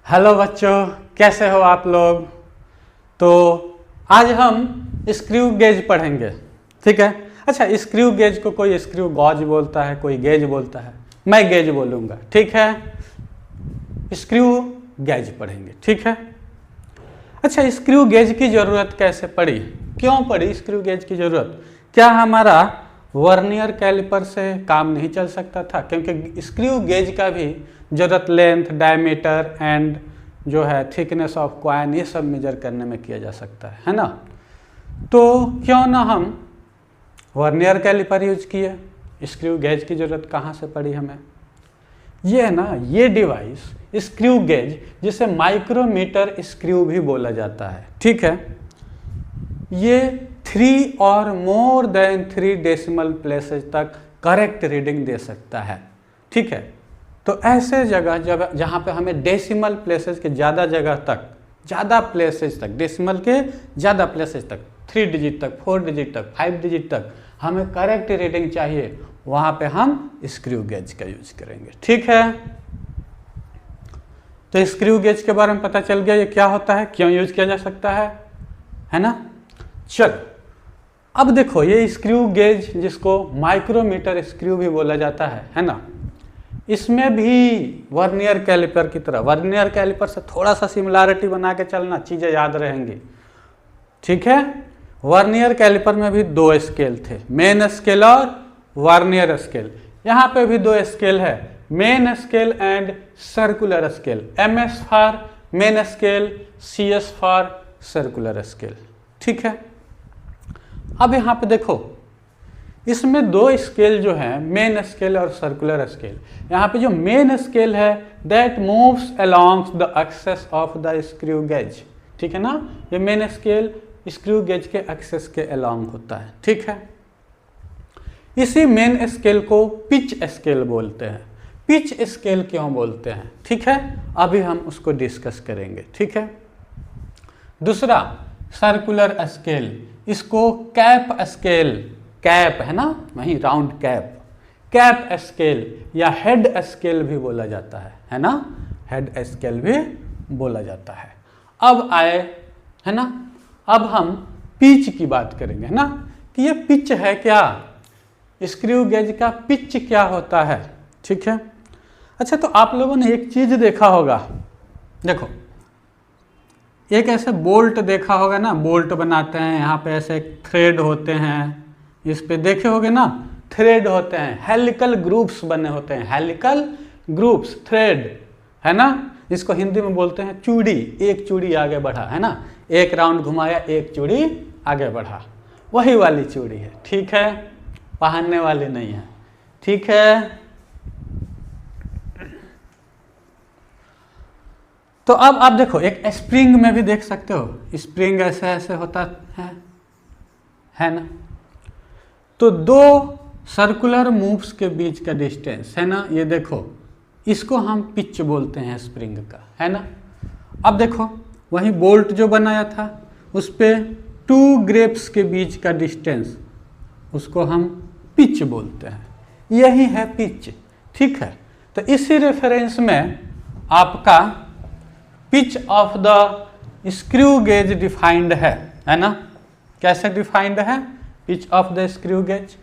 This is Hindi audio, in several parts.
हेलो बच्चों, कैसे हो आप लोग। तो आज हम स्क्रू गेज पढ़ेंगे, ठीक है। अच्छा, स्क्रू गेज को कोई स्क्रू गॉज बोलता है, कोई गेज बोलता है, मैं गेज बोलूँगा, ठीक है। स्क्रू गेज पढ़ेंगे, ठीक है। अच्छा, स्क्रू गेज की ज़रूरत कैसे पड़ी, क्यों पड़ी स्क्रू गेज की ज़रूरत। क्या हमारा वर्नियर कैलिपर से काम नहीं चल सकता था, क्योंकि स्क्रू गेज का भी ज़रूरत लेंथ, डायमीटर एंड जो है थिकनेस ऑफ कॉइन, ये सब मेजर करने में किया जा सकता है ना। तो क्यों ना हम वर्नियर कैलिपर यूज किए, स्क्रू गेज की ज़रूरत कहाँ से पड़ी हमें। ये है ना, ये डिवाइस स्क्रू गेज, जिसे माइक्रोमीटर स्क्रू भी बोला जाता है, ठीक है। ये 3 और मोर देन 3 डेसिमल प्लेसेस तक करेक्ट रीडिंग दे सकता है, ठीक है। तो ऐसे जगह जब जहाँ पे हमें डेसिमल प्लेसेस के ज़्यादा जगह तक, ज़्यादा प्लेसेस तक, डेसिमल के ज़्यादा प्लेसेस तक, 3 डिजिट तक, 4 डिजिट तक, 5 डिजिट तक हमें करेक्ट रीडिंग चाहिए, वहाँ पे हम स्क्रू गेज का यूज करेंगे, ठीक है। तो स्क्रू गेज के बारे में पता चल गया, ये क्या होता है, क्यों यूज किया जा सकता है ना। चलो अब देखो, ये स्क्रू गेज जिसको माइक्रोमीटर स्क्रू भी बोला जाता है ना, इसमें भी वर्नियर कैलिपर की तरह, वर्नियर कैलिपर से थोड़ा सा सिमिलरिटी बना के चलना, चीज़ें याद रहेंगी, ठीक है। वर्नियर कैलिपर में भी 2 स्केल थे, मेन स्केल और वर्नियर स्केल। यहाँ पे भी 2 स्केल है, main scale and circular scale. MS for main scale, CS for circular scale, ठीक है। अब यहाँ पे देखो, इसमें 2 स्केल जो है, मेन स्केल और सर्कुलर स्केल। यहाँ पे जो मेन स्केल है, that moves along the axis of the screw gauge, ठीक है ना। ये मेन स्केल स्क्रू गेज के एक्सेस के अलोंग होता है, ठीक है। इसी मेन स्केल को पिच स्केल बोलते हैं। पिच स्केल क्यों बोलते हैं, ठीक है, अभी हम उसको डिस्कस करेंगे, ठीक है। दूसरा सर्कुलर स्केल, इसको कैप स्केल, कैप है ना, वही राउंड कैप, कैप स्केल या हेड स्केल भी बोला जाता है ना, हेड स्केल भी बोला जाता है। अब आए है ना, अब हम पिच की बात करेंगे, है ना, कि ये पिच है क्या, स्क्रू गेज का पिच क्या होता है, ठीक है। अच्छा, तो आप लोगों ने एक चीज देखा होगा, देखो एक ऐसे बोल्ट देखा होगा ना, बोल्ट बनाते हैं, यहाँ पे ऐसे थ्रेड होते हैं, इस पे देखे होगे ना, थ्रेड होते हैं, हेलिकल ग्रुप्स बने होते हैं, हेलिकल ग्रुप्स, थ्रेड है ना। इसको हिंदी में बोलते हैं चूड़ी, एक चूड़ी आगे बढ़ा, है ना, एक राउंड घुमाया, एक चूड़ी आगे बढ़ा, वही वाली चूड़ी है, ठीक है, पहनने वाली नहीं है, ठीक है। तो अब आप देखो, एक स्प्रिंग में भी देख सकते हो, स्प्रिंग ऐसे ऐसे होता है ना। तो 2 सर्कुलर मूव्स के बीच का डिस्टेंस है ना, ये देखो, इसको हम पिच बोलते हैं स्प्रिंग का, है ना। अब देखो, वही बोल्ट जो बनाया था, उस पे 2 ग्रेप्स के बीच का डिस्टेंस, उसको हम पिच बोलते हैं, यही है पिच, ठीक है। तो इसी रेफरेंस में आपका pitch of the screw gauge defined है ना। कैसे डिफाइंड है pitch of the screw gauge,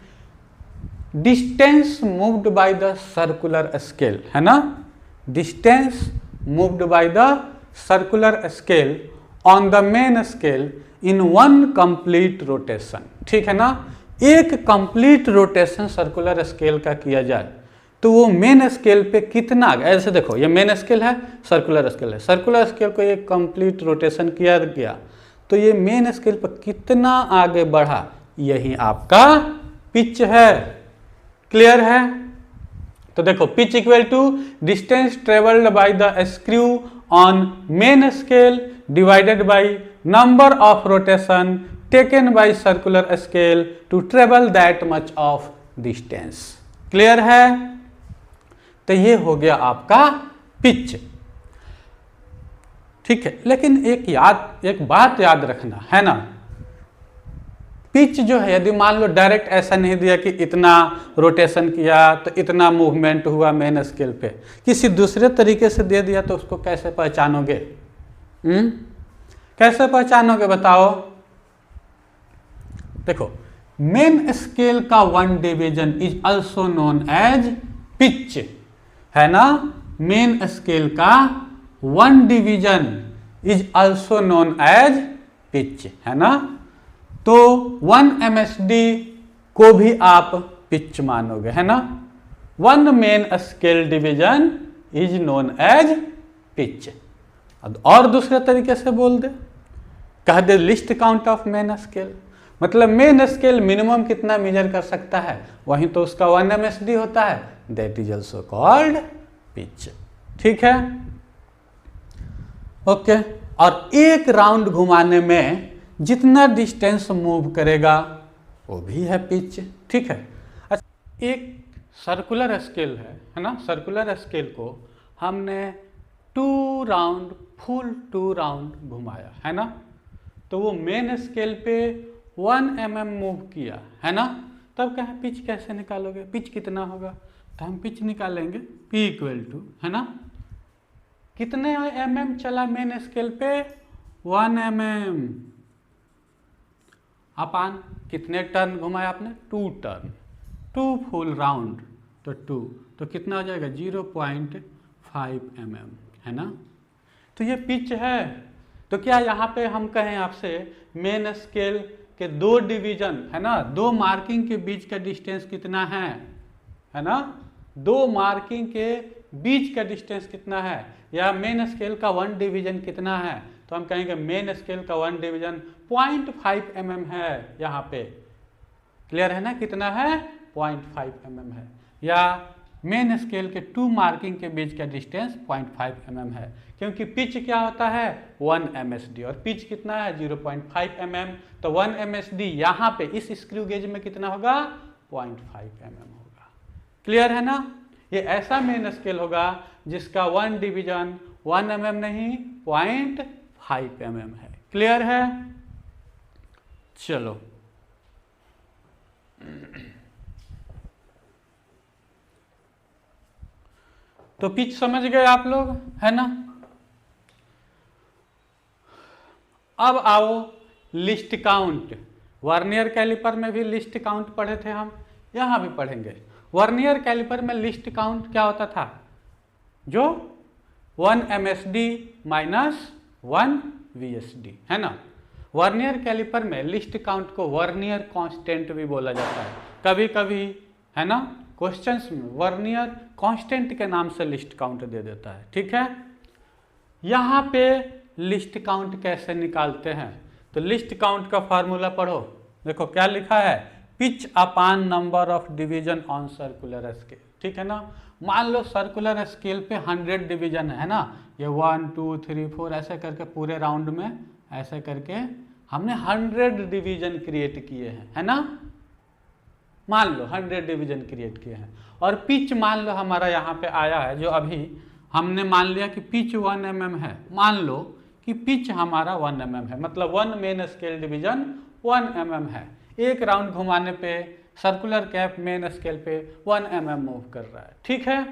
distance moved by the circular scale, है ना, distance moved by the circular scale on the main scale in 1 complete rotation, ठीक है ना। एक कंप्लीट रोटेशन सर्कुलर स्केल का किया जाए तो वो मेन स्केल पे कितना, ऐसे देखो, ये मेन स्केल है, सर्कुलर स्केल है, सर्कुलर स्केल को एक कंप्लीट रोटेशन किया गया तो ये मेन स्केल पर कितना आगे बढ़ा, यही आपका पिच है, क्लियर है। तो देखो, pitch equal to distance travelled by the screw on main scale divided by number of rotation taken by circular scale to travel that much of distance, clear है। तो ये हो गया आपका पिच, ठीक है। लेकिन एक बात याद रखना है ना, पिच जो है यदि मान लो डायरेक्ट ऐसा नहीं दिया कि इतना रोटेशन किया तो इतना मूवमेंट हुआ मेन स्केल पे, किसी दूसरे तरीके से दे दिया तो उसको कैसे पहचानोगे? कैसे पहचानोगे बताओ? देखो, मेन स्केल का 1 division is also known as pitch, है ना। मेन स्केल का 1 division is also known as pitch, है ना। तो 1 MSD को भी आप पिच मानोगे, है ना। 1 main scale division is known as pitch. और दूसरे तरीके से बोल दे, कह दे least count of main scale, मतलब मेन स्केल मिनिमम कितना मेजर कर सकता है, वहीं तो उसका 1 MSD होता है, that is also called pitch. ठीक है, ओके। और एक राउंड घुमाने में जितना डिस्टेंस मूव करेगा वो भी है पिच। ठीक है। अच्छा, एक सर्कुलर स्केल है ना। सर्कुलर स्केल को हमने 2 राउंड, फुल 2 राउंड घुमाया, है ना। तो वो मेन स्केल पे 1 mm मूव किया, है ना। तब कहें पिच कैसे निकालोगे? पिच कितना होगा? तो हम पिच निकालेंगे P = है ना, कितने mm चला मेन स्केल पे? 1 mm अपान कितने टर्न घुमाया आपने? 2 टर्न, 2 फुल राउंड, तो 2, तो कितना हो जाएगा? 0.5 mm, है ना। तो ये पिच है। तो क्या यहाँ पे हम कहें आपसे मेन स्केल के 2 डिवीजन, है ना, 2 मार्किंग के बीच का डिस्टेंस कितना है ना, 2 मार्किंग के बीच का डिस्टेंस कितना है, या मेन स्केल का 1 डिवीजन कितना है? तो हम कहेंगे मेन स्केल का 1 डिवीजन 0.5 mm है यहाँ पे। क्लियर है ना, कितना है? 0.5 mm है। या मेन स्केल के 2 मार्किंग के बीच का डिस्टेंस 0.5 mm है, क्योंकि पिच क्या होता है? 1 MSD, और पिच कितना है? 0.5 mm। तो 1 MSD यहाँ पे इस स्क्रू गेज में कितना होगा? 0.5 mm होगा। क्लियर है ना। ये ऐसा मेन स्केल होगा जिसका 1 डिवीजन 1 mm नहीं 0.5 mm है। क्लियर है। चलो, तो पिच समझ गए आप लोग, है ना। अब आओ लिस्ट काउंट। वर्नियर कैलिपर में भी लिस्ट काउंट पढ़े थे हम, यहां भी पढ़ेंगे। वर्नियर कैलिपर में लिस्ट काउंट क्या होता था? जो 1 MSD माइनस 1 VSD, है ना। वर्नियर कैलिपर में लिस्ट काउंट को वर्नियर कांस्टेंट भी बोला जाता है। कभी कभी, है ना, क्वेश्चंस में वर्नियर कांस्टेंट के नाम से लिस्ट काउंट दे देता है। ठीक है। यहाँ पे लिस्ट काउंट कैसे निकालते हैं? तो लिस्ट काउंट का फार्मूला पढ़ो। देखो क्या लिखा है, pitch upon number of division on circular scale. ठीक है ना। मान लो सर्कुलर स्केल पे 100 डिवीजन है ना, ये 1 2 3 4 ऐसे करके पूरे राउंड में ऐसे करके हमने 100 डिवीजन क्रिएट किए हैं, है ना। मान लो 100 डिवीजन क्रिएट किए हैं, और पिच मान लो हमारा यहाँ पे आया है, जो अभी हमने मान लिया कि पिच 1 mm है। मान लो कि पिच हमारा 1 mm है, मतलब 1 मेन स्केल डिवीजन 1 mm है। एक राउंड घुमाने पे सर्कुलर कैप मेन स्केल पे 1 mm मूव कर रहा है। ठीक है।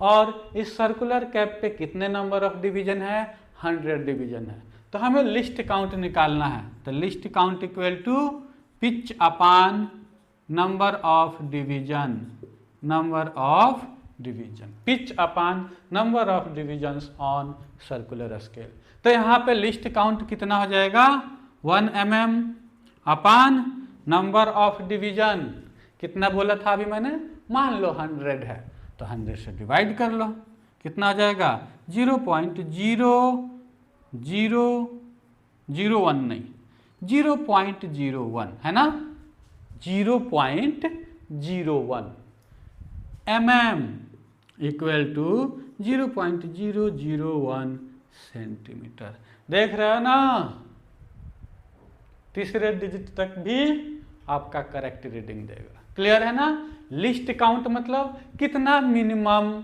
और इस सर्कुलर कैप पे कितने नंबर ऑफ डिवीजन है? 100 डिवीजन है। तो हमें लिस्ट काउंट निकालना है। तो least count equal to pitch upon number of division, number of division, pitch upon number of divisions on circular scale. तो यहाँ पे लिस्ट काउंट कितना हो जाएगा? 1 mm upon number of division, कितना बोला था अभी मैंने? मान लो 100 है, तो 100 से डिवाइड कर लो, कितना आ जाएगा? 0.0001 नहीं, 0.01, है ना। 0.01 mm इक्वल टू 0.001 सेंटीमीटर। देख रहे हो ना, तीसरे डिजिट तक भी आपका करेक्ट रीडिंग देगा। क्लियर है ना। लिस्ट काउंट मतलब कितना मिनिमम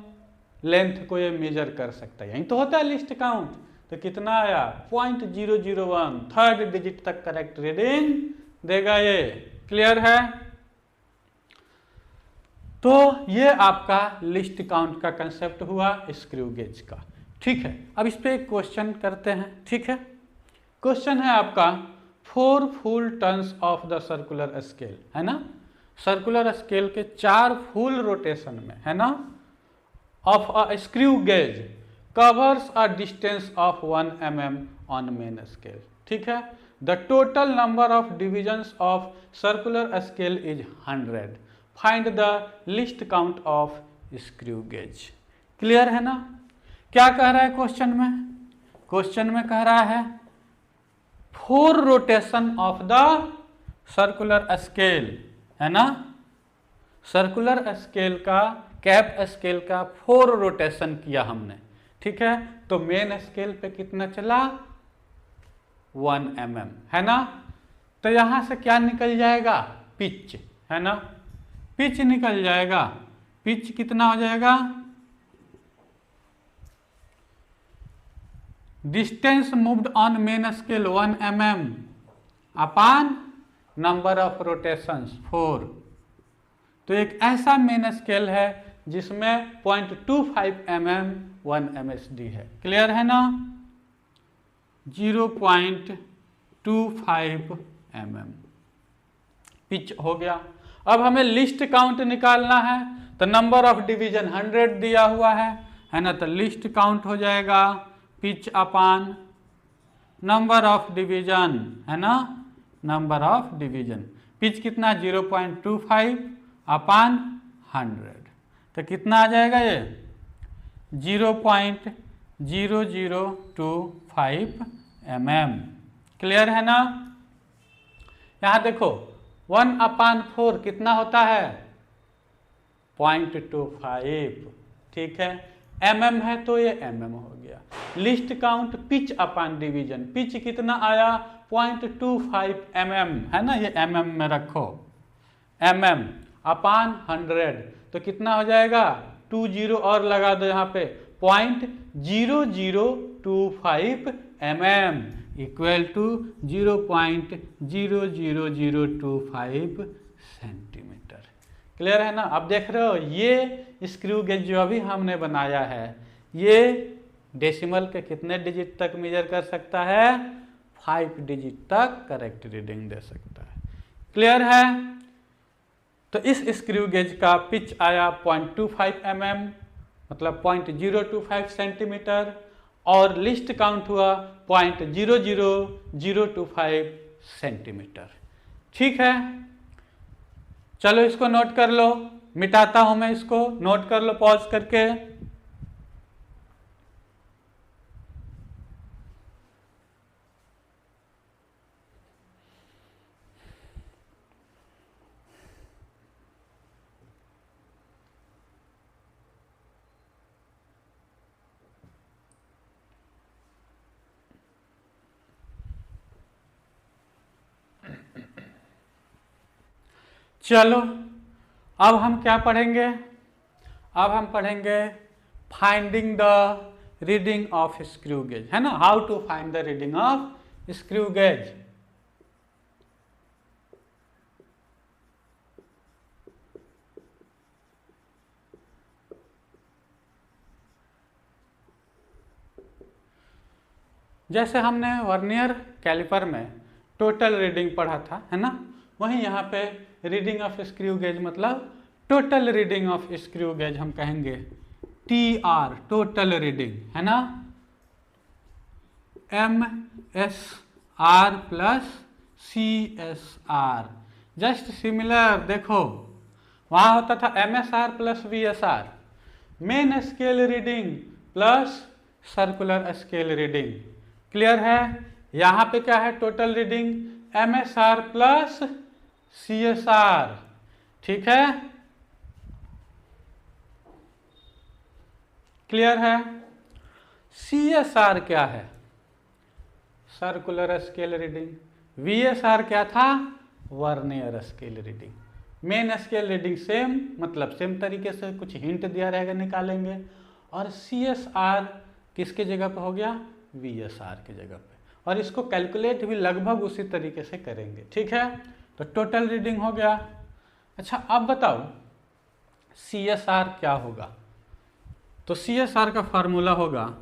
लेंथ को ये मेजर कर सकता है, यही तो होता है लिस्ट काउंट। तो कितना आया? 0.001, थर्ड डिजिट तक करेक्ट रीडिंग देगा ये। क्लियर है? तो ये आपका लिस्ट काउंट का कंसेप्ट हुआ स्क्रू गेज का। ठीक है, अब इस पे एक क्वेश्चन करते हैं। ठीक है, क्वेश्चन है आपका 4 full turns of the circular scale, है ना। सर्कुलर स्केल के 4 फुल रोटेशन में, है ना, of a screw gauge covers a distance of 1 mm on main scale. ठीक है, the total number of divisions of circular scale is 100। Find the list count of screw gauge. Clear है ना? क्या कह रहा है क्वेश्चन में? क्वेश्चन में कह रहा है 4 rotation of the circular scale, है ना। सर्कुलर स्केल का, कैप स्केल का 4 रोटेशन किया हमने। ठीक है, तो मेन स्केल पे कितना चला? 1 mm, है ना। तो यहां से क्या निकल जाएगा? पिच, है ना। पिच निकल जाएगा। पिच कितना हो जाएगा? Distance moved on main scale 1 mm upon number of rotations 4। तो एक ऐसा मेन स्केल है जिसमें 0.25 mm 1 MSD है। क्लियर है ना? 0.25 mm पिच हो गया। अब हमें लिस्ट काउंट निकालना है, तो नंबर ऑफ डिवीजन 100 दिया हुआ है ना। तो लिस्ट काउंट हो जाएगा pitch upon number of division, है ना, नंबर ऑफ डिवीजन। पिच कितना? 0.25 अपान 100। तो कितना आ जाएगा ये? 0.0025 mm। क्लियर है ना? यहां देखो 1/4 कितना होता है? 0.25। ठीक है, mm है तो ये mm हो गया। लिस्ट काउंट पिच अपान डिवीजन, पिच कितना आया? 0.25 mm, है ना, ये mm में रखो, mm अपान 100। तो कितना हो जाएगा? 20 और लगा दो यहाँ पे, 0.0025 mm equal to 0.00025 centimetre. Clear है ना? अब देख रहे हो ये स्क्रू गेज जो अभी हमने बनाया है, ये डेसिमल के कितने डिजिट तक मेजर कर सकता है? 5 डिजिट तक करेक्ट रीडिंग दे सकता है। क्लियर है? तो इस स्क्रू गेज का पिच आया 0.25 mm, मतलब 0.025 सेंटीमीटर, और लिस्ट काउंट हुआ 0.00025 सेंटीमीटर। ठीक है, चलो इसको नोट कर लो, मिटाता हूं मैं इसको, नोट कर लो पॉज करके। चलो अब हम क्या पढ़ेंगे? अब हम पढ़ेंगे finding the reading of screw gauge, है ना, how to find the reading of screw gauge. जैसे हमने वर्नियर कैलिपर में टोटल रीडिंग पढ़ा था, है ना, वहीं यहाँ पे रीडिंग ऑफ स्क्रू गेज मतलब total reading of screw gauge हम कहेंगे TR, टोटल रीडिंग, है ना। MSR plus CSR, just similar. देखो वहाँ होता था MSR plus VSR, main scale reading plus circular scale reading. Clear है? यहाँ पे क्या है? Total reading MSR plus CSR। ठीक है, क्लियर है? CSR क्या है? Circular scale reading. VSR क्या था? Vernier scale reading. Main scale reading same, मतलब सेम तरीके से कुछ हिंट दिया रहेगा, निकालेंगे। और CSR किसके जगह पे हो गया? VSR की जगह पे। और इसको कैलकुलेट भी लगभग उसी तरीके से करेंगे। ठीक है, तो टोटल रीडिंग हो गया। अच्छा अब बताओ CSR क्या होगा। तो CSR का फार्मूला होगा,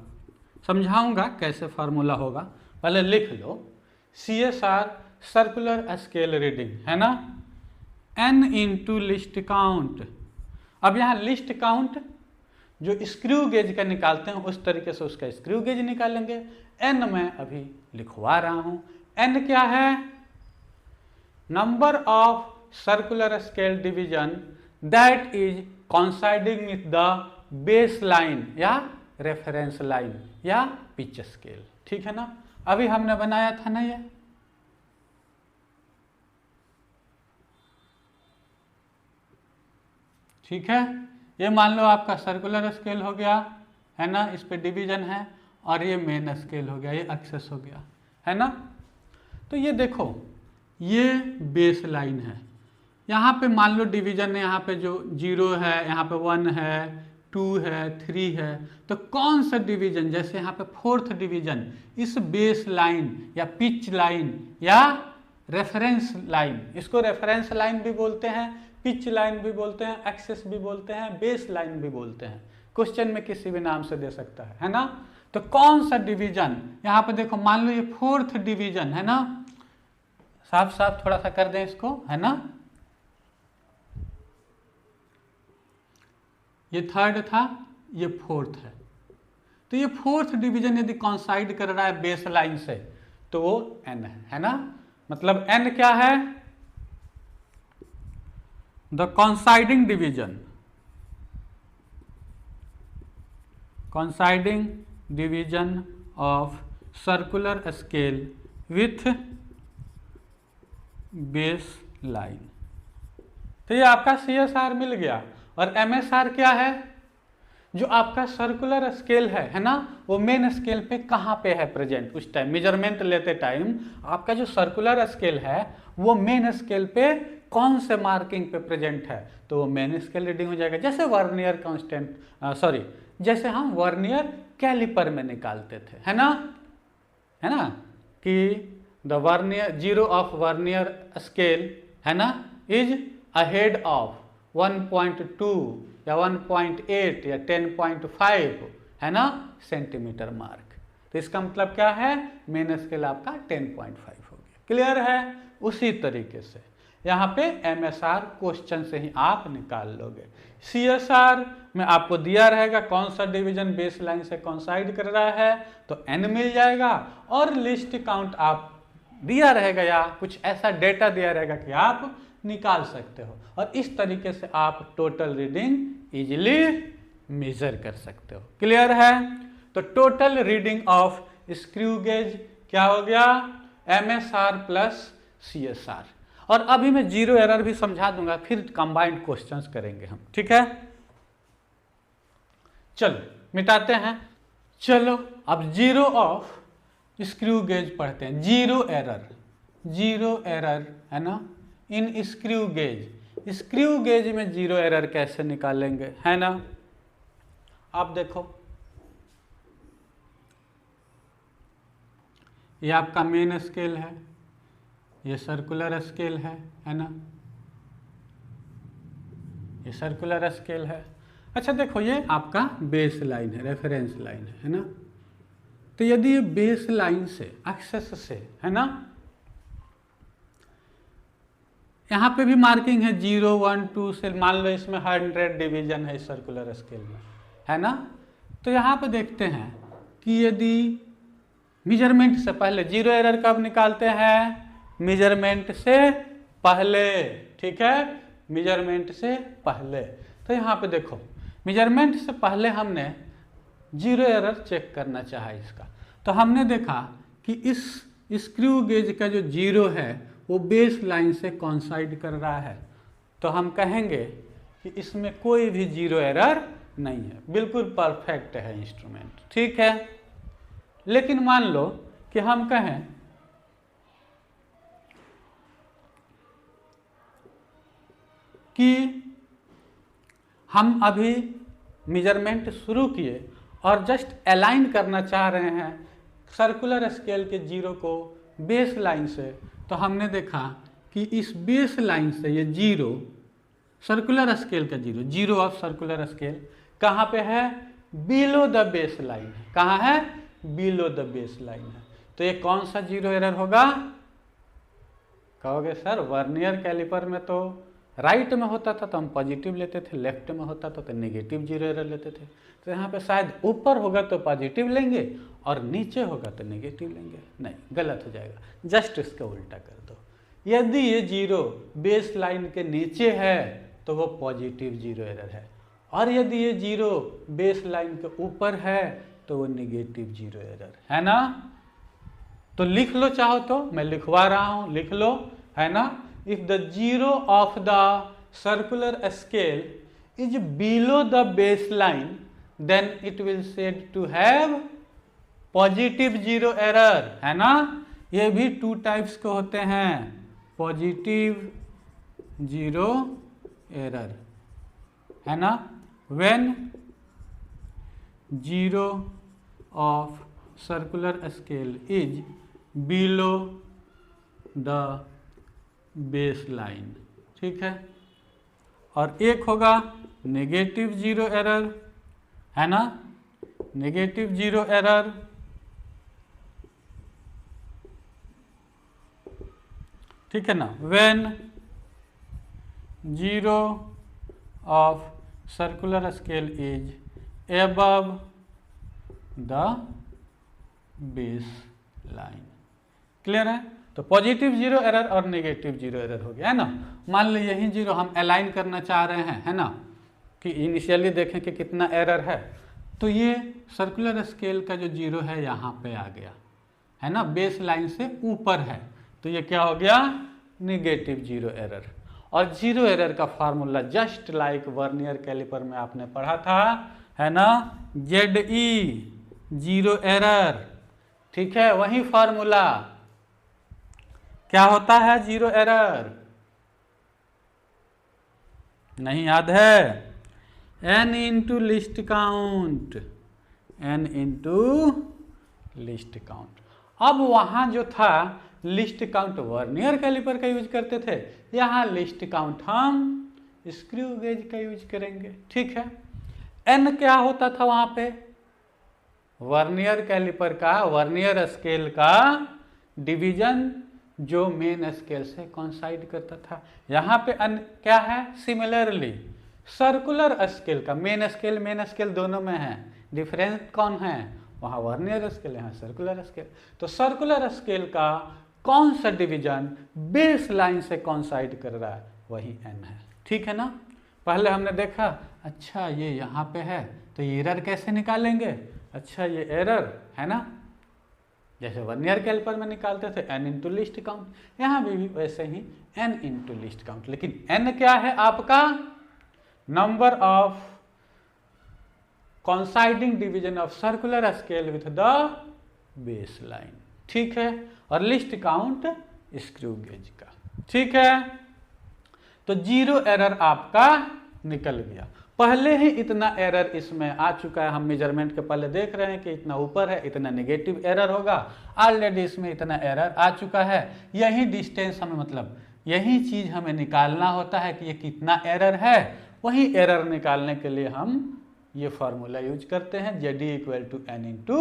समझाऊंगा कैसे फार्मूला होगा, पहले लिख लो। CSR सर्कुलर स्केल रीडिंग है ना, N इंटू लिस्ट काउंट। अब यहाँ लिस्ट काउंट जो स्क्रू गेज का निकालते हैं उस तरीके से उसका स्क्रू गेज निकालेंगे। N मैं अभी लिखवा रहा हूं। N क्या है, number of circular scale division that is coinciding with the base line या रेफरेंस लाइन या पिच स्केल। ठीक है ना, अभी हमने बनाया था ना ये। ठीक है, ये मान लो आपका सर्कुलर स्केल हो गया है ना, इस पे डिवीजन है, और ये मेन स्केल हो गया, ये एक्सेस हो गया है ना। तो ये देखो ये बेस लाइन है, यहाँ पे मान लो डिवीजन है, यहाँ पे जो 0 है, यहाँ पे 1 है, 2 है, 3 है, तो कौन सा डिवीजन, जैसे यहाँ पे 4th डिवीजन इस बेस लाइन या पिच लाइन या रेफरेंस लाइन, इसको रेफरेंस लाइन भी बोलते हैं, पिच लाइन भी बोलते हैं, एक्सेस भी बोलते हैं, बेस लाइन भी बोलते हैं, क्वेश्चन में किसी भी नाम से दे सकता है ना। तो कौन सा डिवीजन, यहाँ पे देखो मान लो ये 4th डिवीजन है ना, साफ साफ थोड़ा सा कर दें इसको है ना, ये 3rd था, ये 4th है, तो ये 4th डिवीजन यदि कॉन्साइड कर रहा है बेस लाइन से तो वो N है ना। मतलब N क्या है, the coinciding division of circular scale with base line. तो ये आपका CSR मिल गया। और MSR क्या है, जो आपका सर्कुलर स्केल है ना, वो मेन स्केल पे कहाँ पे है प्रेजेंट, उस टाइम मेजरमेंट लेते टाइम आपका जो सर्कुलर स्केल है वो मेन स्केल पे कौन से मार्किंग पे प्रेजेंट है, तो वो मेन स्केल रीडिंग हो जाएगा। जैसे वर्नियर कांस्टेंट जैसे हम वर्नियर कैलिपर में निकालते थे है ना, कि the vernier 0 of vernier scale है ना इज अहेड ऑफ 1.2 या 1.8 या 10.5 है ना सेंटीमीटर मार्क। तो इसका मतलब क्या है, मेन स्केल आपका 10.5 हो गया। क्लियर है, उसी तरीके से यहाँ पे MSR क्वेश्चन से ही आप निकाल लोगे। CSR में आपको दिया रहेगा कौन सा डिवीजन बेस लाइन से कॉन्साइड कर रहा है, तो N मिल जाएगा, और लिस्ट काउंट आप दिया रहेगा या कुछ ऐसा डेटा दिया रहेगा कि आप निकाल सकते हो, और इस तरीके से आप टोटल रीडिंग इजीली मेजर कर सकते हो। क्लियर है, तो total reading of screw gauge क्या हो गया, MSR प्लस CSR। और अभी मैं 0 एरर भी समझा दूंगा, फिर कंबाइंड क्वेश्चंस करेंगे हम। ठीक है, चलो मिटाते हैं। चलो अब 0 ऑफ स्क्रू गेज पढ़ते हैं। 0 एरर है ना इन स्क्रू गेज में 0 एरर कैसे निकालेंगे है ना। आप देखो ये आपका मेन स्केल है, ये सर्कुलर स्केल है ना, ये सर्कुलर स्केल है। अच्छा देखो ये आपका बेस लाइन है, रेफरेंस लाइन है ना। तो यदि ये बेस लाइन से एक्सेस से है ना, यहाँ पे भी मार्किंग है 0, 1, 2 से, मान लो इसमें 100 डिवीजन है इस सर्कुलर स्केल में है ना। तो यहाँ पे देखते हैं कि यदि मेजरमेंट से पहले 0 एरर कब निकालते हैं, मेजरमेंट से पहले। ठीक है, मेजरमेंट से पहले। तो यहाँ पे देखो मेजरमेंट से पहले हमने 0 एरर चेक करना चाहा इसका, तो हमने देखा कि इस स्क्रू गेज का जो 0 है वो बेस लाइन से कॉन्साइड कर रहा है, तो हम कहेंगे कि इसमें कोई भी 0 एरर नहीं है, बिल्कुल परफेक्ट है इंस्ट्रूमेंट। ठीक है, लेकिन मान लो कि हम कहें कि हम अभी मेजरमेंट शुरू किए और जस्ट अलाइन करना चाह रहे हैं सर्कुलर स्केल के जीरो को बेस लाइन से, तो हमने देखा कि इस बेस लाइन से ये जीरो, सर्कुलर स्केल का zero, zero of circular scale कहाँ पे है? बिलो द बेस लाइन है। कहाँ है? बिलो द बेस लाइन है। तो ये कौन सा जीरो एरर होगा? कहोगे सर वर्नियर कैलिपर में तो राइट में होता था तो हम पॉजिटिव लेते थे, लेफ्ट में होता था तो नेगेटिव जीरो एरर लेते थे। तो यहाँ पे शायद ऊपर होगा तो पॉजिटिव लेंगे और नीचे होगा तो नेगेटिव लेंगे। नहीं, गलत हो जाएगा, जस्ट इसका उल्टा कर दो। यदि ये जीरो बेस लाइन के नीचे है तो वो पॉजिटिव जीरो एरर है, और यदि ये जीरो बेस लाइन के ऊपर है तो वो नेगेटिव जीरो एरर है ना। तो लिख लो, चाहो तो मैं लिखवा रहा हूं, लिख लो, है ना। If the zero of the circular scale is below the base line then it will said to have positive zero error, है ना। ये भी टू टाइप्स के होते हैं, पॉजिटिव जीरो एरर, है ना। When zero of circular scale is below the base line, ठीक है। और एक होगा नेगेटिव जीरो एरर, है ना, नेगेटिव जीरो एरर, ठीक है ना। When zero of circular scale is above the base line, clear है। तो पॉजिटिव जीरो एरर और नेगेटिव जीरो एरर हो गया, है ना। मान लो यही जीरो हम अलाइन करना चाह रहे हैं, है ना, कि इनिशियली देखें कि कितना एरर है। तो ये सर्कुलर स्केल का जो जीरो है यहाँ पे आ गया, है ना, बेस लाइन से ऊपर है, तो ये क्या हो गया? Negative zero error. और जीरो एरर का formula just like vernier calliper में आपने पढ़ा था, है ना, ZE जीरो एरर, ठीक है। वही फार्मूला क्या होता है? जीरो एरर नहीं याद है? n into least count, n into least count. अब वहां जो था लिस्ट काउंट वर्नियर कैलिपर का यूज करते थे, यहाँ लिस्ट काउंट हम स्क्रू गेज का यूज करेंगे, ठीक है। n क्या होता था वहां पे? वर्नियर कैलिपर का, वर्नियर स्केल का डिवीजन जो मेन स्केल से कॉन्साइड करता था। यहाँ पे क्या है? सिमिलरली सर्कुलर स्केल का, मेन स्केल दोनों में है, डिफरेंस कौन है? वहाँ वर्नियर स्केल, यहाँ सर्कुलर स्केल। तो सर्कुलर स्केल का कौन सा डिवीजन बेस लाइन से कॉन्साइड कर रहा है? वही n है, ठीक है ना। पहले हमने देखा, अच्छा ये यहाँ पे है तो ये एरर कैसे निकालेंगे? अच्छा ये एरर है ना, जैसे वर्नियर कैलिपर में निकालते थे n इंटू लिस्ट काउंट, यहाँ भी वैसे ही n इंटू लिस्ट काउंट। लेकिन n क्या है आपका? Number of coinciding division of circular scale with the base line, ठीक है। और लिस्ट काउंट स्क्रू गेज का, ठीक है। तो जीरो एरर आपका निकल गया। पहले ही इतना एरर इसमें आ चुका है, हम मेजरमेंट के पहले देख रहे हैं कि इतना ऊपर है, इतना नेगेटिव एरर होगा। ऑलरेडी इसमें इतना एरर आ चुका है। यही डिस्टेंस हमें, मतलब यही चीज हमें निकालना होता है कि ये कितना एरर है। वही एरर निकालने के लिए हम ये फॉर्मूला यूज करते हैं, ZD equal to n into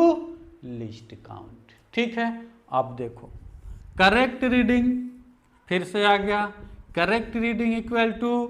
least count, ठीक है। अब देखो करेक्ट रीडिंग फिर से आ गया, correct reading equal to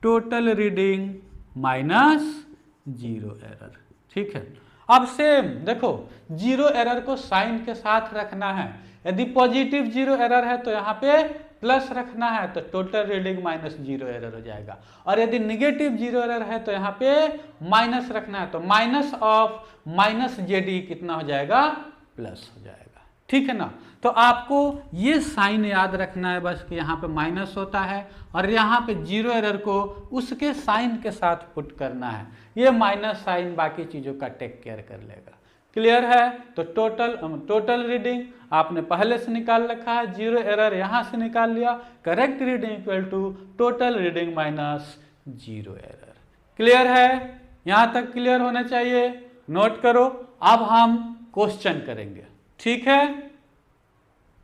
total reading minus zero error, ठीक है। अब सेम देखो, जीरो एरर को साइन के साथ रखना है। यदि पॉजिटिव जीरो एरर है तो यहाँ पे प्लस रखना है, तो total reading minus zero error हो जाएगा। और यदि निगेटिव जीरो एरर है तो यहाँ पे माइनस रखना है, तो माइनस ऑफ माइनस ZD कितना हो जाएगा? प्लस हो जाएगा, ठीक है ना। तो आपको ये साइन याद रखना है बस कि यहाँ पे माइनस होता है और यहाँ पे जीरो एरर को उसके साइन के साथ पुट करना है। ये माइनस साइन बाकी चीज़ों का टेक केयर कर लेगा, क्लियर है। तो टोटल रीडिंग आपने पहले से निकाल रखा है, जीरो एरर यहाँ से निकाल लिया, correct reading equal to total reading minus zero error, clear है। यहाँ तक क्लियर होना चाहिए, नोट करो। अब हम क्वेश्चन करेंगे। ठीक है,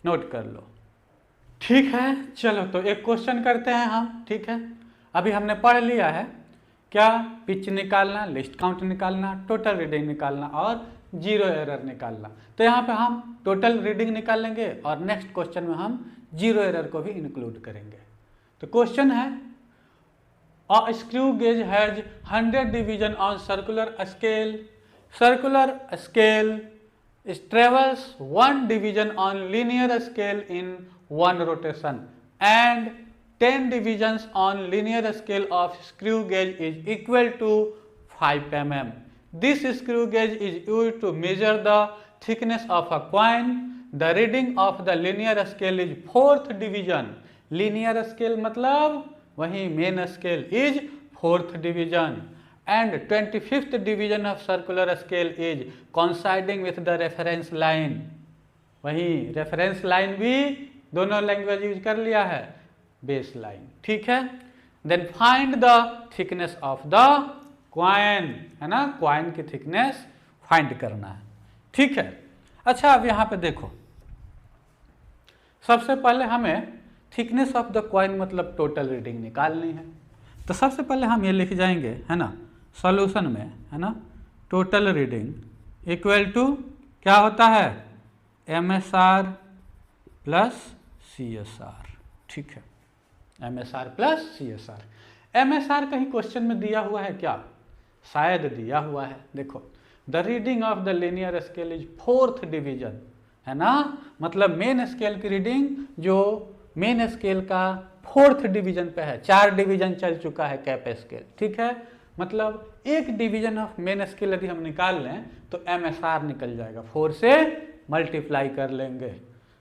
नोट कर लो। ठीक है, चलो तो एक क्वेश्चन करते हैं हम। ठीक है, अभी हमने पढ़ लिया है क्या, पिच निकालना, लिस्ट काउंट निकालना, टोटल रीडिंग निकालना और जीरो एरर निकालना। तो यहाँ पे हम टोटल रीडिंग निकालेंगे और नेक्स्ट क्वेश्चन में हम जीरो एरर को भी इंक्लूड करेंगे। तो क्वेश्चन है, अ screw gauge has 100 division on circular scale. Circular scale travels 1 division on linear scale in 1 rotation and 10 divisions on linear scale of screw gauge is equal to 5 mm. This screw gauge is used to measure the thickness of a coin. The reading of the linear scale is 4th division. Linear scale मतलब वही main scale is 4th division. And 25th division of circular scale is coinciding with the reference line. वही रेफरेंस लाइन भी दोनों लैंग्वेज यूज कर लिया है, बेस लाइन। ठीक है, then find the thickness of the coin, है ना, क्वाइन की थिकनेस फाइंड करना है। ठीक है, अच्छा अब यहाँ पे देखो, सबसे पहले हमें थिकनेस ऑफ द क्वाइन मतलब टोटल रीडिंग निकालनी है। तो सबसे पहले हम ये लिख जाएंगे, है ना, सॉल्यूशन में, है ना, टोटल रीडिंग इक्वल टू क्या होता है, MSR प्लस CSR। ठीक है, MSR प्लस CSR। MSR कहीं क्वेश्चन में दिया हुआ है क्या, शायद दिया हुआ है। देखो, the reading of the linear scale is 4th division, है ना, मतलब मेन स्केल की रीडिंग जो मेन स्केल का 4th डिवीजन पे है, 4 डिवीजन चल चुका है कैप स्केल। ठीक है, मतलब एक डिवीजन ऑफ मेन स्केल यदि हम निकाल लें तो MSR निकल जाएगा, 4 से मल्टीप्लाई कर लेंगे,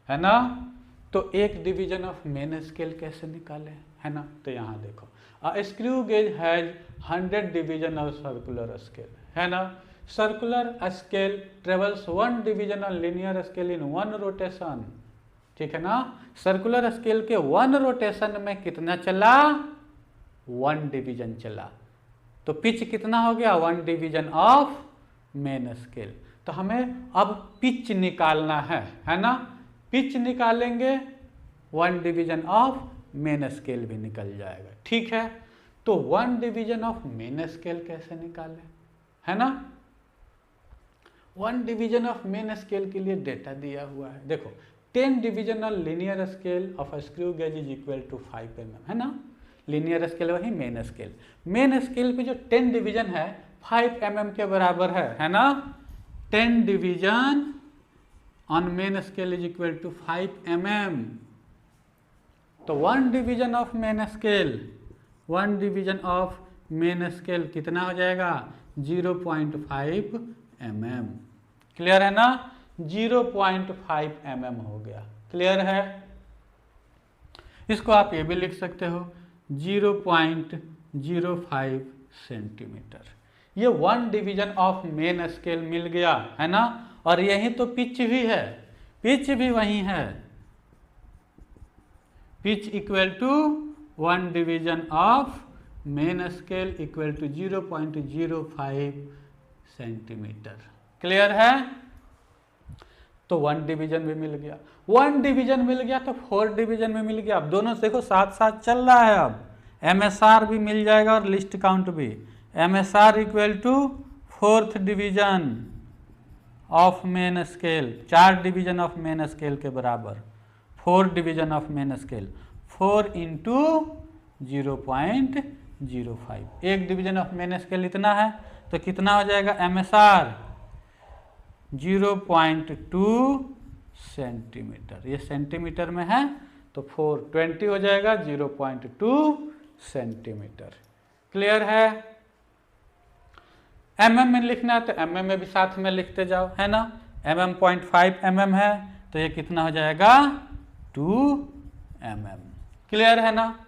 है ना। तो एक डिवीजन ऑफ मेन स्केल कैसे निकालें, है ना। तो यहाँ देखो, a screw gauge has 100 division of circular scale, है ना। Circular scale travels 1 division on linear scale in 1 rotation. ठीक है ना, सर्कुलर स्केल के 1 रोटेशन में कितना चला, 1 डिवीजन चला। तो पिच कितना हो गया, 1 डिवीजन ऑफ मेन स्केल। तो हमें अब पिच निकालना है ना। पिच निकालेंगे 1 डिवीजन ऑफ मेन स्केल भी निकल जाएगा। ठीक है, तो 1 डिवीजन ऑफ मेन स्केल कैसे निकालें, है ना। 1 डिवीजन ऑफ मेन स्केल के लिए डेटा दिया हुआ है। देखो, 10 division of linear scale of screw gauge is equal to 5 mm, है ना। लीनियर स्केल वही मेन स्केल, मेन स्केल पे जो 10 डिवीजन है 5 mm के बराबर है ना। 10 division on main scale is equal to 5 mm। तो 1 division of main scale, 1 division of main scale कितना हो जाएगा, 0.5 mm। क्लियर है ना, 0.5 mm हो गया। क्लियर है, इसको आप ये भी लिख सकते हो 0.05 सेंटीमीटर। ये 1 डिवीजन ऑफ मेन स्केल मिल गया, है ना। और यही तो पिच भी है, पिच भी वही है, pitch equal to 1 division of main scale equal to 0.05 centimetre. Clear है, तो 1 डिवीजन भी मिल गया, 1 डिवीजन मिल गया तो 4 डिवीजन में मिल गया। अब दोनों देखो साथ साथ चल रहा है। अब MSR भी मिल जाएगा और लिस्ट काउंट भी। MSR equal to 4th division of main scale, 4 division of main scale के बराबर, 4 division of main scale, 4 into 0.05। एक डिवीजन ऑफ मेन स्केल इतना है, तो कितना हो जाएगा MSR 0.2 सेंटीमीटर। ये सेंटीमीटर में है तो 420 हो जाएगा, 0.2 सेंटीमीटर। क्लियर है। mm में लिखना है तो mm में भी साथ में लिखते जाओ, है ना। mm 0.5 mm है तो ये कितना हो जाएगा, 2 mm। क्लियर है ना,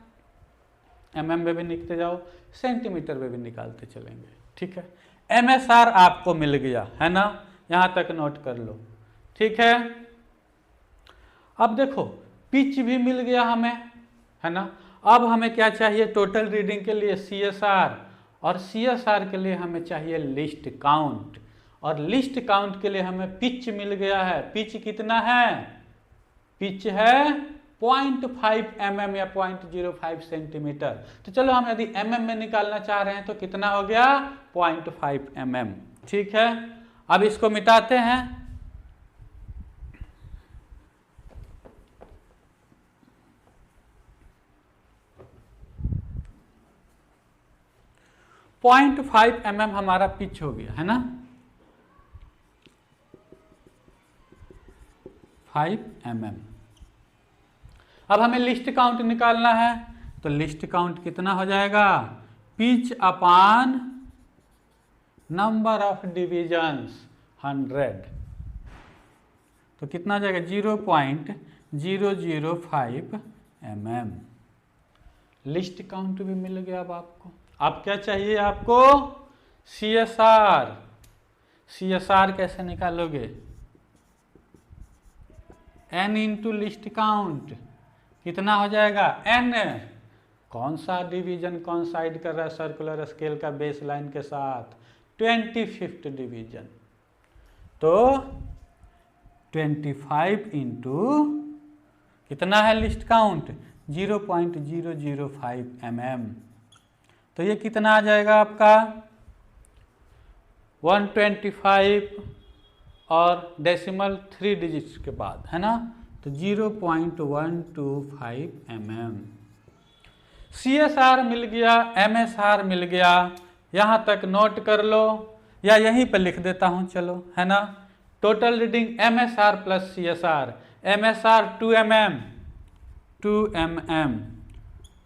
mm में भी लिखते जाओ, सेंटीमीटर में भी निकालते चलेंगे। ठीक है, MSR आपको मिल गया, है ना, यहाँ तक नोट कर लो। ठीक है, अब देखो पिच भी मिल गया हमें, है ना। अब हमें क्या चाहिए, टोटल रीडिंग के लिए CSR, और CSR के लिए हमें चाहिए लिस्ट काउंट। और लिस्ट काउंट के लिए हमें पिच मिल गया है। पिच कितना है? पिच है 0.5 mm या 0.05 सेंटीमीटर। तो चलो हम यदि mm में निकालना चाह रहे हैं तो कितना हो गया? 0.5 mm। ठीक है, अब इसको मिटाते हैं। पॉइंट 5 mm हमारा पिच हो गया है ना, 5 mm। अब हमें लिस्ट काउंट निकालना है, तो लिस्ट काउंट कितना हो जाएगा? Pitch upon number of divisions 100, तो कितना हो जाएगा? 0.005 mm। लिस्ट काउंट भी मिल गया। अब आपको अब क्या चाहिए? आपको CSR। CSR कैसे निकालोगे? n इंटू लिस्ट काउंट कितना हो जाएगा? n। कौन सा डिवीजन कॉन्साइड कर रहा है सर्कुलर स्केल का बेस लाइन के साथ? 25th division. तो 25 इंटू कितना है लिस्ट काउंट? 0.005 mm। तो ये कितना आ जाएगा आपका? 125 और डेसिमल 3 डिजिट्स के बाद, है ना, तो 0.125 mm। CSR मिल गया, MSR मिल गया, यहाँ तक नोट कर लो या यहीं पर लिख देता हूँ, चलो, है ना। Total reading MSR plus CSR। MSR 2 mm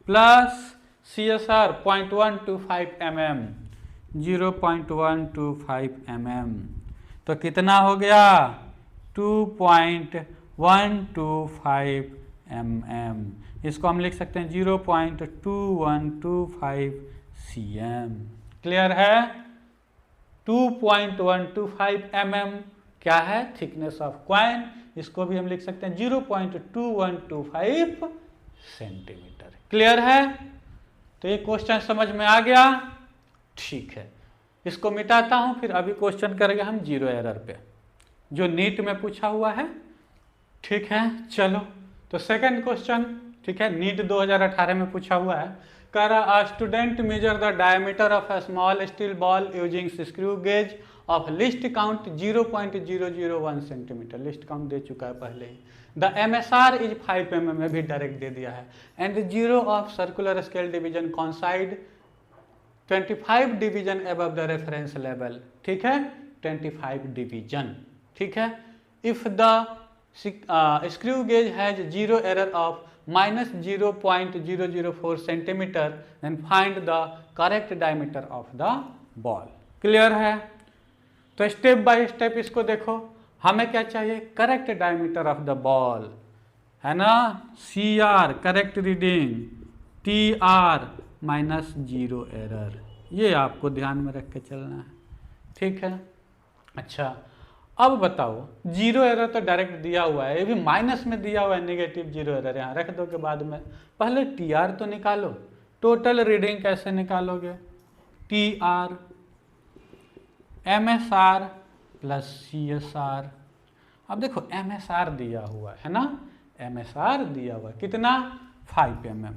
plus CSR 0.125 mm 0.125 mm, तो कितना हो गया? 2.125 mm। इसको हम लिख सकते हैं 0.2125 cm। क्लियर है? 2.125 mm क्या है? Thickness of coin. इसको भी हम लिख सकते हैं 0.2125 सेंटीमीटर। क्लियर है? तो ये क्वेश्चन समझ में आ गया? ठीक है, इसको मिटाता हूं, फिर अभी क्वेश्चन करेंगे हम जीरो एरर पे, जो नीट में पूछा हुआ है। ठीक है, चलो, तो सेकंड क्वेश्चन, ठीक है, नीट 2018 में पूछा हुआ है। कह रहा student measure the diameter of a small steel ball using screw gauge of least count 0.001 centimetre. Least count दे चुका है पहले ही। द MSR इज 5 mm में भी डायरेक्ट दे दिया है। And zero of circular scale division coincide 25 division above the reference level. ठीक है, 25 डिवीजन। ठीक है, if the screw gauge has zero error of -0.004 centimetre then find the correct diameter of the ball. Clear है? तो स्टेप बाय स्टेप इसको देखो। हमें क्या चाहिए? Correct diameter of the ball, है ना, CR correct reading, TR -0 error. ये आपको ध्यान में रख के चलना है। ठीक है, अच्छा, अब बताओ, जीरो एरर तो डायरेक्ट दिया हुआ है, ये भी माइनस में दिया हुआ है, नेगेटिव जीरो एरर यहाँ रख दो के बाद में। पहले TR तो निकालो। टोटल रीडिंग कैसे निकालोगे? TR MSR plus CSR। अब देखो MSR दिया हुआ है ना, MSR दिया हुआ है कितना? 5 mm।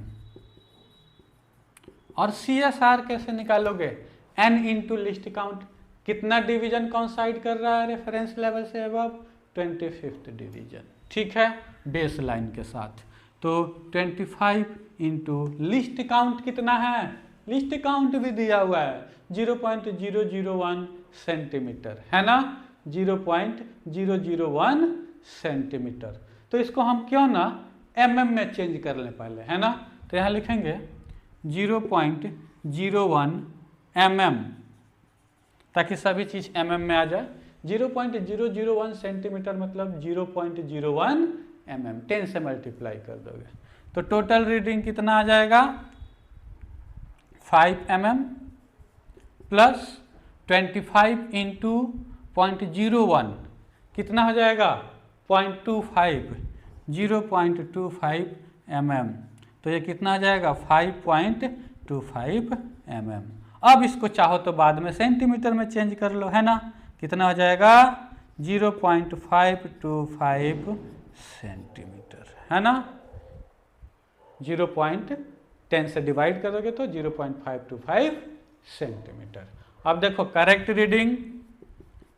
और CSR कैसे निकालोगे? N into least count. कितना डिवीजन कॉन्साइड कर रहा है रेफरेंस लेवल से अबव? 25th division. ठीक है, बेस लाइन के साथ। तो 25 इंटू लिस्ट काउंट कितना है? लिस्ट काउंट भी दिया हुआ है 0.001 सेंटीमीटर, है ना, 0.001 सेंटीमीटर। तो इसको हम क्यों ना mm में चेंज कर लें पहले, है ना। तो यहाँ लिखेंगे 0.01 mm, ताकि सभी चीज़ mm में आ जाए। 0.001 सेंटीमीटर मतलब 0.01 mm, 10 से मल्टीप्लाई कर दोगे तो टोटल रीडिंग कितना आ जाएगा? 5 mm प्लस 25 इंटू 0.01 कितना हो जाएगा? 0.25, 0.25 mm। तो ये कितना आ जाएगा? 5.25 mm। अब इसको चाहो तो बाद में सेंटीमीटर में चेंज कर लो, है ना। कितना हो जाएगा 0.525 सेंटीमीटर, है ना। 0.10 से डिवाइड करोगे तो 0.525 सेंटीमीटर। अब देखो correct reading,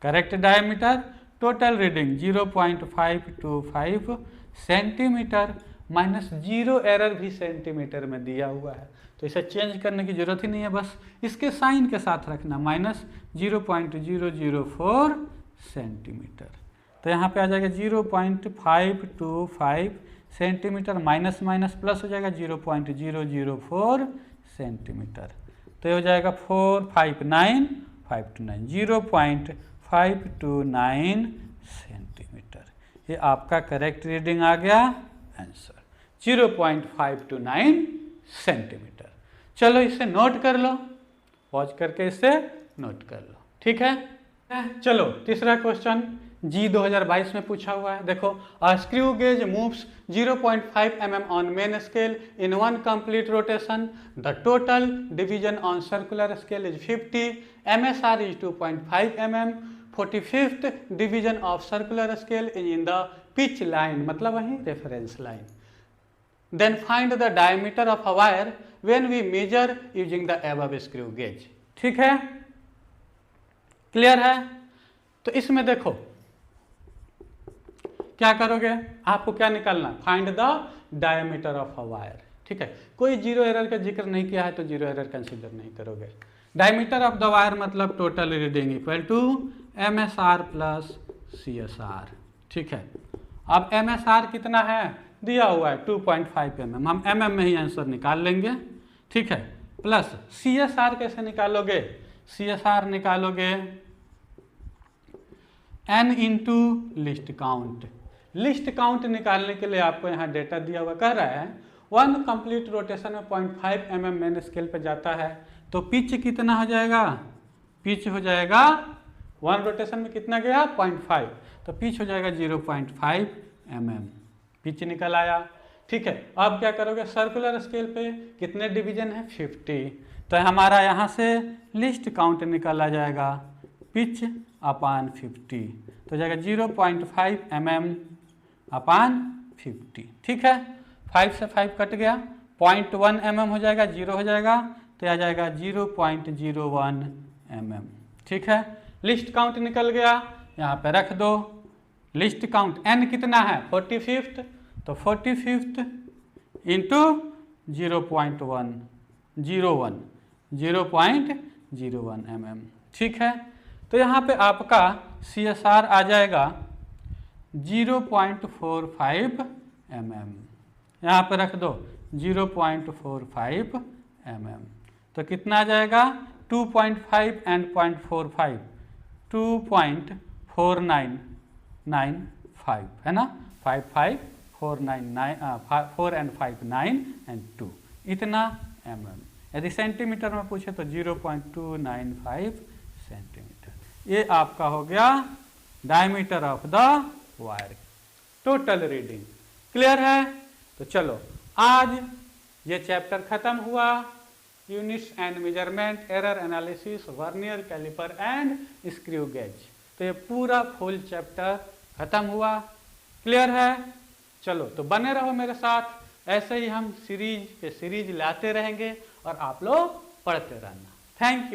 correct diameter, total reading 0.525 centimetre minus 0 error भी सेंटीमीटर में दिया हुआ है, तो इसे चेंज करने की जरूरत ही नहीं है, बस इसके साइन के साथ रखना माइनस 0.004 सेंटीमीटर। तो यहाँ पे आ जाएगा 0.525 सेंटीमीटर, माइनस माइनस प्लस हो जाएगा 0.004 सेंटीमीटर। तो ये हो जाएगा 459 0.529 सेंटीमीटर। ये आपका करेक्ट रीडिंग आ गया, आंसर 0.529 सेंटीमीटर। चलो इसे नोट कर लो, पॉज करके इसे नोट कर लो, ठीक है। चलो तीसरा क्वेश्चन जी 2022 में पूछा हुआ है। देखो, a screw gauge moves 0.5 mm on main scale in one complete rotation, the total division on circular scale is 50, MSR is 2.5 mm, 45th division of circular scale in the pitch line, मतलब वही reference line. Then find the diameter of a wire when we measure using the above screw gauge. ठीक है, क्लियर है। तो इसमें देखो क्या करोगे, आपको क्या निकालना, find the diameter of a wire. ठीक है, कोई जीरो एरर का जिक्र नहीं किया है तो जीरो एरर कंसीडर नहीं करोगे। डायमीटर ऑफ द वायर मतलब total reading equal to MSR plus CSR। ठीक है, अब MSR कितना है दिया हुआ है 2.5 mm, हम mm में ही आंसर निकाल लेंगे। ठीक है, प्लस CSR कैसे निकालोगे, CSR निकालोगे n into least count. List count निकालने के लिए आपको यहाँ डेटा दिया हुआ कह रहा है वन कंप्लीट रोटेशन में 0.5 mm मेन स्केल पे जाता है, तो पिच कितना हो जाएगा, पिच हो जाएगा वन रोटेशन में कितना गया 0.5, तो पिच हो जाएगा 0.5 mm, पिच निकल आया। ठीक है, अब क्या करोगे, सर्कुलर स्केल पे कितने डिवीजन है 50, तो हमारा यहाँ से लिस्ट काउंट निकल आ जाएगा पिच अपान 50, तो जाएगा 0.5 mm अपान 50। ठीक है, 5 से 5 कट गया, 0.1 mm हो जाएगा, 0 हो जाएगा, तो आ जाएगा 0.01 mm। ठीक है, लिस्ट काउंट निकल गया, यहाँ पे रख दो। लिस्ट काउंट n कितना है 45th, तो 45th इंटू 0.01 mm। ठीक है, तो यहाँ पे आपका CSR आ जाएगा 0.45 mm, यहाँ पे रख दो 0.45 mm, तो कितना आ जाएगा 2.5 एंड 0.45 2.495 है ना, 55499 4 एंड 5 9 एंड 2 इतना mm। यदि सेंटीमीटर में पूछे तो 0.295 सेंटीमीटर। ये आपका हो गया diameter of the wire, total reading. Clear है। तो चलो आज ये चैप्टर खत्म हुआ, units and measurement, error analysis, vernier calliper and screw gauge. तो ये पूरा फुल चैप्टर खत्म हुआ। क्लियर है। चलो तो बने रहो मेरे साथ, ऐसे ही हम सीरीज पे सीरीज लाते रहेंगे और आप लोग पढ़ते रहना। Thank you.